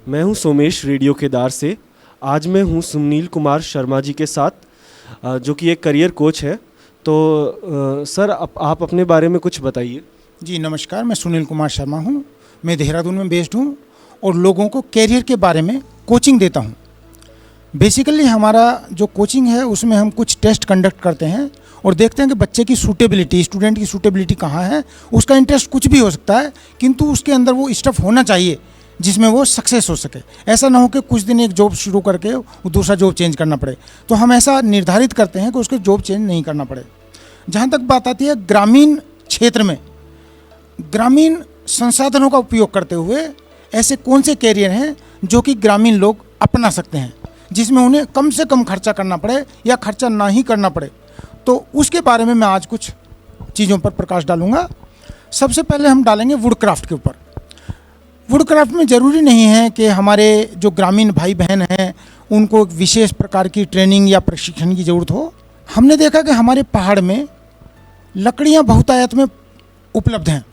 मैं हूं सोमेश रेडियो केदार से। आज मैं हूं सुनील कुमार शर्मा जी के साथ, जो कि एक करियर कोच है। तो सर, आप अपने बारे में कुछ बताइए। जी नमस्कार, मैं सुनील कुमार शर्मा हूँ। मैं देहरादून में बेस्ड हूँ और लोगों को कैरियर के बारे में कोचिंग देता हूँ। बेसिकली हमारा जो कोचिंग है उसमें हम कुछ टेस्ट कंडक्ट करते हैं और देखते हैं कि बच्चे की सूटेबिलिटी, स्टूडेंट की सूटेबिलिटी कहाँ है। उसका इंटरेस्ट कुछ भी हो सकता है, किंतु उसके अंदर वो स्टफ होना चाहिए जिसमें वो सक्सेस हो सके। ऐसा ना हो कि कुछ दिन एक जॉब शुरू करके वो दूसरा जॉब चेंज करना पड़े। तो हम ऐसा निर्धारित करते हैं कि उसको जॉब चेंज नहीं करना पड़े। जहाँ तक बात आती है ग्रामीण क्षेत्र में, ग्रामीण संसाधनों का उपयोग करते हुए ऐसे कौन से कैरियर हैं जो कि ग्रामीण लोग अपना सकते हैं, जिसमें उन्हें कम से कम खर्चा करना पड़े या खर्चा ना ही करना पड़े। तो उसके बारे में मैं आज कुछ चीज़ों पर प्रकाश डालूंगा। सबसे पहले हम डालेंगे वुडक्राफ्ट के ऊपर। वुडक्राफ्ट में ज़रूरी नहीं है कि हमारे जो ग्रामीण भाई बहन हैं उनको एक विशेष प्रकार की ट्रेनिंग या प्रशिक्षण की ज़रूरत हो। हमने देखा कि हमारे पहाड़ में लकड़ियाँ बहुतायत में उपलब्ध हैं।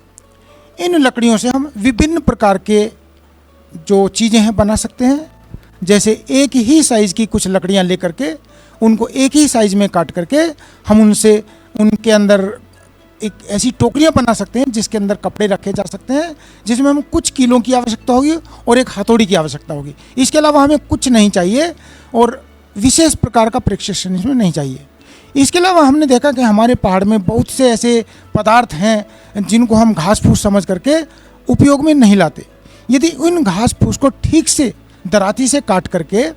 इन लकड़ियों से हम विभिन्न प्रकार के जो चीज़ें हैं बना सकते हैं। जैसे एक ही साइज़ की कुछ लकड़ियाँ लेकर के उनको एक ही साइज़ में काट करके हम उनके अंदर एक ऐसी टोकरियाँ बना सकते हैं जिसके अंदर कपड़े रखे जा सकते हैं, जिसमें हम कुछ किलो की आवश्यकता होगी और एक हथौड़ी की आवश्यकता होगी। इसके अलावा हमें कुछ नहीं चाहिए और विशेष प्रकार का प्रशिक्षण इसमें नहीं चाहिए। इसके अलावा हमने देखा कि हमारे पहाड़ में बहुत से ऐसे पदार्थ हैं जिनको हम घास फूस समझ करके उपयोग में नहीं लाते। यदि उन घास फूस को ठीक से दराती से काट करके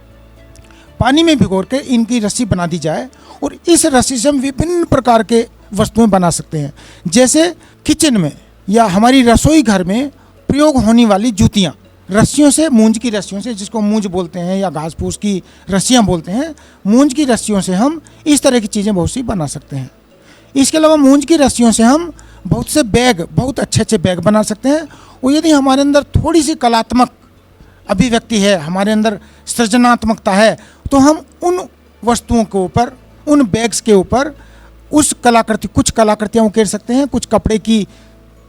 पानी में भिगो के इनकी रस्सी बना दी जाए और इस रस्सी से हम विभिन्न प्रकार के वस्तुएं बना सकते हैं। जैसे किचन में या हमारी रसोई घर में प्रयोग होने वाली जूतियाँ, रस्सियों से, मूंज की रस्सियों से, जिसको मूंज बोलते हैं या घास फूस की रस्सियाँ बोलते हैं, मूंज की रस्सियों से हम इस तरह की चीज़ें बहुत सी बना सकते हैं। इसके अलावा मूंज की रस्सियों से हम बहुत से बैग, बहुत अच्छे अच्छे बैग बना सकते हैं। और यदि हमारे अंदर थोड़ी सी कलात्मक अभिव्यक्ति है, हमारे अंदर सृजनात्मकता है, तो हम उन वस्तुओं के ऊपर, उन बैग्स के ऊपर कुछ कलाकृतियाँ उकेर सकते हैं। कुछ कपड़े की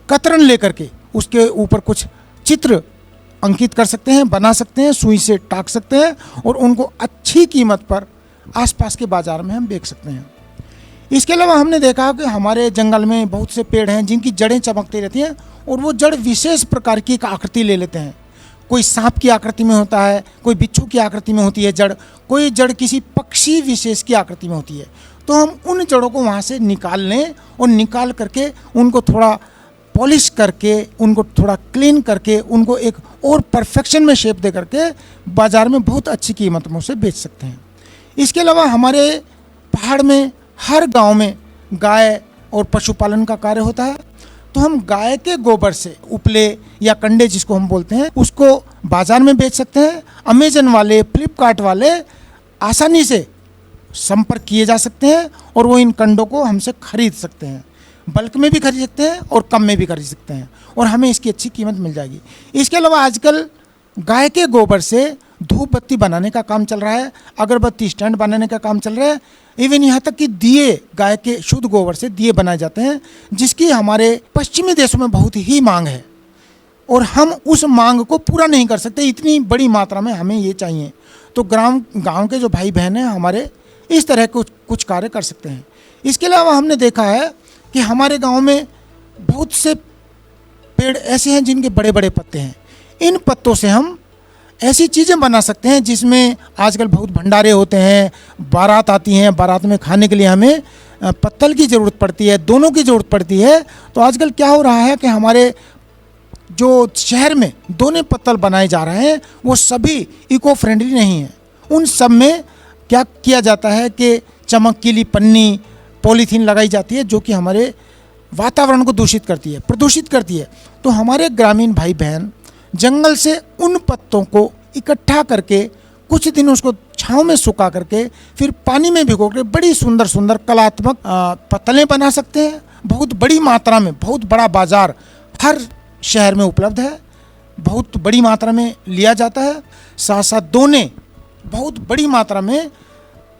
कतरन लेकर के उसके ऊपर कुछ चित्र अंकित कर सकते हैं, बना सकते हैं, सुई से टाक सकते हैं और उनको अच्छी कीमत पर आसपास के बाज़ार में हम बेच सकते हैं। इसके अलावा हमने देखा कि हमारे जंगल में बहुत से पेड़ हैं जिनकी जड़ें चमकती रहती हैं और वो जड़ विशेष प्रकार की एक आकृति ले लेते हैं। कोई सांप की आकृति में होता है, कोई बिच्छू की आकृति में होती है जड़, कोई जड़ किसी पक्षी विशेष की आकृति में होती है। तो हम उन जड़ों को वहाँ से निकाल लें और निकाल करके उनको थोड़ा पॉलिश करके, उनको थोड़ा क्लीन करके, उनको एक और परफेक्शन में शेप दे करके बाज़ार में बहुत अच्छी कीमत में उसे बेच सकते हैं। इसके अलावा हमारे पहाड़ में हर गांव में गाय और पशुपालन का कार्य होता है। तो हम गाय के गोबर से उपले या कंडे जिसको हम बोलते हैं उसको बाज़ार में बेच सकते हैं। अमेजन वाले, फ्लिपकार्ट वाले आसानी से संपर्क किए जा सकते हैं और वो इन कंडों को हमसे खरीद सकते हैं। बल्क में भी खरीद सकते हैं और कम में भी खरीद सकते हैं और हमें इसकी अच्छी कीमत मिल जाएगी। इसके अलावा आजकल गाय के गोबर से धूप बत्ती बनाने का काम चल रहा है, अगरबत्ती स्टैंड बनाने का काम चल रहा है। इवन यहाँ तक कि दिए, गाय के शुद्ध गोबर से दिए बनाए जाते हैं, जिसकी हमारे पश्चिमी देशों में बहुत ही मांग है और हम उस मांग को पूरा नहीं कर सकते, इतनी बड़ी मात्रा में हमें ये चाहिए। तो गाँव के जो भाई बहन हैं हमारे इस तरह कुछ कार्य कर सकते हैं। इसके अलावा हमने देखा है कि हमारे गांव में बहुत से पेड़ ऐसे हैं जिनके बड़े बड़े पत्ते हैं। इन पत्तों से हम ऐसी चीज़ें बना सकते हैं जिसमें आजकल बहुत भंडारे होते हैं, बारात आती हैं, बारात में खाने के लिए हमें पत्तल की ज़रूरत पड़ती है, दोनों की ज़रूरत पड़ती है। तो आजकल क्या हो रहा है कि हमारे जो शहर में दोने पत्तल बनाए जा रहे हैं वो सभी इको फ्रेंडली नहीं हैं। उन सब में क्या किया जाता है कि चमकीली पन्नी, पॉलीथीन लगाई जाती है जो कि हमारे वातावरण को दूषित करती है, प्रदूषित करती है। तो हमारे ग्रामीण भाई बहन जंगल से उन पत्तों को इकट्ठा करके कुछ दिन उसको छांव में सुखा करके फिर पानी में भिगो कर बड़ी सुंदर सुंदर कलात्मक पत्तलें बना सकते हैं। बहुत बड़ी मात्रा में, बहुत बड़ा बाज़ार हर शहर में उपलब्ध है, बहुत बड़ी मात्रा में लिया जाता है। साथ साथ दोने बहुत बड़ी मात्रा में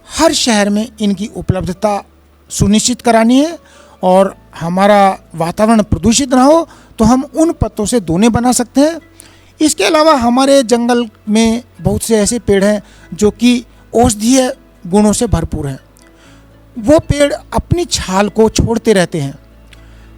हर शहर में इनकी उपलब्धता सुनिश्चित करानी है और हमारा वातावरण प्रदूषित ना हो, तो हम उन पत्तों से दोने बना सकते हैं। इसके अलावा हमारे जंगल में बहुत से ऐसे पेड़ हैं जो कि औषधीय गुणों से भरपूर हैं। वो पेड़ अपनी छाल को छोड़ते रहते हैं।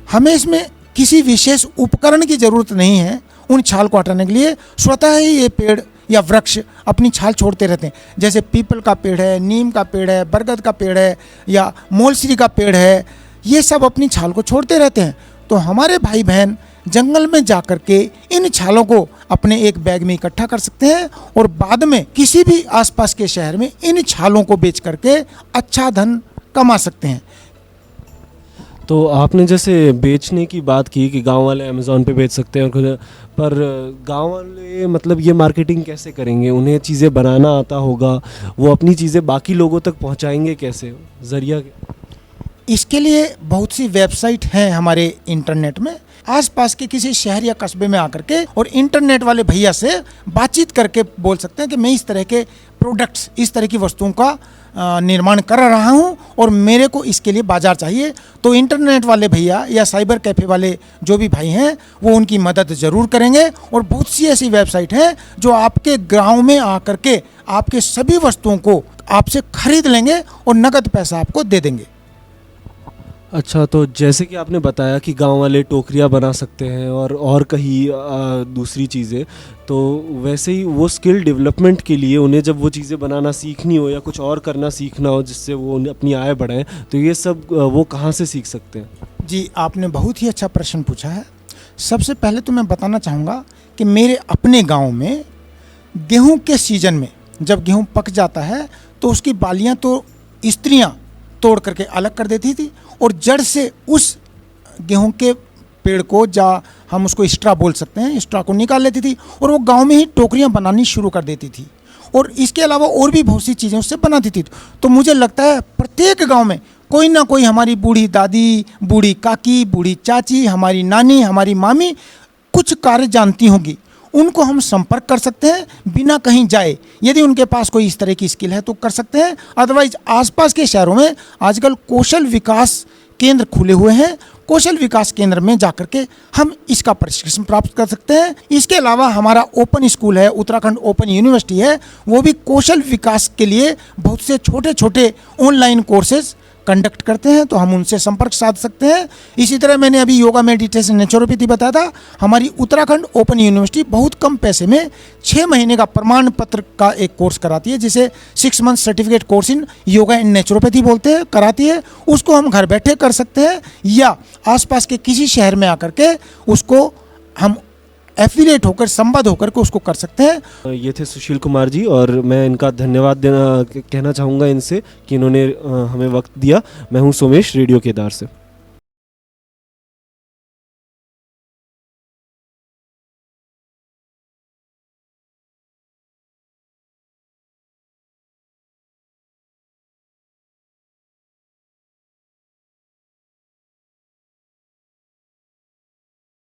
हमें इसमें किसी विशेष उपकरण की ज़रूरत नहीं है उन छाल को हटाने के लिए, स्वतः ही ये पेड़ या वृक्ष अपनी छाल छोड़ते रहते हैं। जैसे पीपल का पेड़ है, नीम का पेड़ है, बरगद का पेड़ है या मोलश्री का पेड़ है, ये सब अपनी छाल को छोड़ते रहते हैं। तो हमारे भाई बहन जंगल में जा कर के इन छालों को अपने एक बैग में इकट्ठा कर सकते हैं और बाद में किसी भी आसपास के शहर में इन छालों को बेच करके अच्छा धन कमा सकते हैं। तो आपने जैसे बेचने की बात की कि गांव वाले अमेज़ॉन पे बेच सकते हैं, पर गांव वाले मतलब ये मार्केटिंग कैसे करेंगे? उन्हें चीज़ें बनाना आता होगा, वो अपनी चीज़ें बाकी लोगों तक पहुंचाएंगे कैसे? ज़रिया इसके लिए बहुत सी वेबसाइट हैं हमारे इंटरनेट में। आसपास के किसी शहर या कस्बे में आकर के और इंटरनेट वाले भैया से बातचीत करके बोल सकते हैं कि मैं इस तरह के प्रोडक्ट्स, इस तरह की वस्तुओं का निर्माण कर रहा हूं और मेरे को इसके लिए बाज़ार चाहिए। तो इंटरनेट वाले भैया या साइबर कैफ़े वाले जो भी भाई हैं वो उनकी मदद ज़रूर करेंगे। और बहुत सी ऐसी वेबसाइट हैं जो आपके गांव में आकर के आपके सभी वस्तुओं को आपसे खरीद लेंगे और नकद पैसा आपको दे देंगे। अच्छा, तो जैसे कि आपने बताया कि गांव वाले टोकरियां बना सकते हैं और कहीं दूसरी चीज़ें, तो वैसे ही वो स्किल डेवलपमेंट के लिए उन्हें जब वो चीज़ें बनाना सीखनी हो या कुछ और करना सीखना हो जिससे वो अपनी आय बढ़ाएं, तो ये सब वो कहाँ से सीख सकते हैं? जी, आपने बहुत ही अच्छा प्रश्न पूछा है। सबसे पहले तो मैं बताना चाहूँगा कि मेरे अपने गाँव में गेहूँ के सीजन में जब गेहूँ पक जाता है तो उसकी बालियाँ तो स्त्रियाँ तोड़ करके अलग कर देती थी और जड़ से उस गेहूं के पेड़ को, जा हम उसको स्ट्रा बोल सकते हैं, स्ट्रा को निकाल लेती थी और वो गांव में ही टोकरियां बनानी शुरू कर देती थी। और इसके अलावा और भी बहुत सी चीज़ें उससे बनाती थी। तो मुझे लगता है प्रत्येक गांव में कोई ना कोई, हमारी बूढ़ी दादी, बूढ़ी काकी, बूढ़ी चाची, हमारी नानी, हमारी मामी कुछ कार्य जानती होंगी। उनको हम संपर्क कर सकते हैं बिना कहीं जाए। यदि उनके पास कोई इस तरह की स्किल है तो कर सकते हैं। अदरवाइज आसपास के शहरों में आजकल कौशल विकास केंद्र खुले हुए हैं। कौशल विकास केंद्र में जाकर के हम इसका प्रशिक्षण प्राप्त कर सकते हैं। इसके अलावा हमारा ओपन स्कूल है, उत्तराखंड ओपन यूनिवर्सिटी है, वो भी कौशल विकास के लिए बहुत से छोटे छोटे ऑनलाइन कोर्सेज कंडक्ट करते हैं, तो हम उनसे संपर्क साध सकते हैं। इसी तरह मैंने अभी योगा, मेडिटेशन, नेचुरोपैथी बताया था। हमारी उत्तराखंड ओपन यूनिवर्सिटी बहुत कम पैसे में 6 महीने का प्रमाण पत्र का एक कोर्स कराती है, जिसे 6 month certificate course in yoga and naturopathy बोलते हैं, कराती है। उसको हम घर बैठे कर सकते हैं या आसपास के किसी शहर में आकर के उसको हम एफिलिएट होकर, संबद्ध होकर के उसको कर सकते हैं। ये थे सुशील कुमार जी और मैं इनका धन्यवाद कहना चाहूँगा इनसे कि इन्होंने हमें वक्त दिया। मैं हूँ सोमेश, रेडियो केदार से।